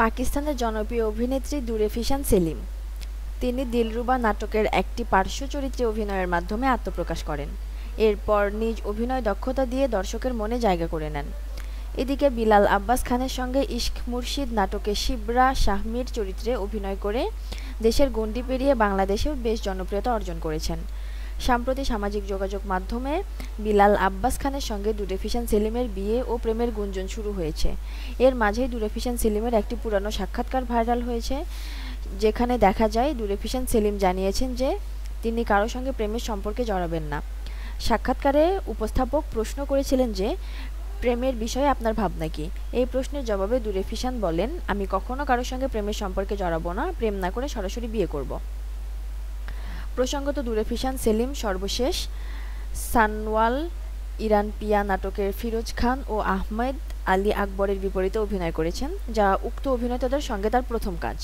পাকিস্তানের জনপ্রিয় অভিনেত্রী দূরে ফিশান সেলিম। তিনি দিলরুবা নাটকের একটি পার্শ্ব চরিত্রে অভিনয়ের মাধ্যমে আত্মপ্রকাশ করেন। এরপর নিজ অভিনয় দক্ষতা দিয়ে দর্শকের মনে জায়গা করে নেন। এদিকে বিলাল আব্বাস খানের সঙ্গে ইশক মুর্শিদ নাটকে শিবরা শাহমীর চরিত্রে অভিনয় করে দেশের গণ্ডি পেরিয়ে বাংলাদেশেও বেশ জনপ্রিয়তা অর্জন করেছেন। সম্প্রতি সামাজিক যোগাযোগ মাধ্যমে বিলাল আব্বাস খানের সঙ্গে দূরে ফিশান সেলিমের বিয়ে ও প্রেমের গুঞ্জন শুরু হয়েছে। এর মাঝেই দূরে ফিশান সেলিমের একটি পুরানো সাক্ষাৎকার ভাইরাল হয়েছে, যেখানে দেখা যায় দূরে ফিশান সেলিম জানিয়েছেন যে তিনি কারো সঙ্গে প্রেমের সম্পর্কে জড়াবেন না। সাক্ষাৎকারে উপস্থাপক প্রশ্ন করেছিলেন যে প্রেমের বিষয়ে আপনার ভাবনা কি। এই প্রশ্নের জবাবে দূরে ফিশান বলেন, আমি কখনো কারো সঙ্গে প্রেমের সম্পর্কে জড়াবো না, প্রেম না করে সরাসরি বিয়ে করব। প্রসঙ্গত দূরে ফিশান সেলিম সর্বশেষ সানওয়াল ইরান পিয়া নাটকের ফিরোজ খান ও আহমেদ আলী আকবরের বিপরীতে অভিনয় করেছেন, যা উক্ত অভিনেতাদের সঙ্গে তার প্রথম কাজ।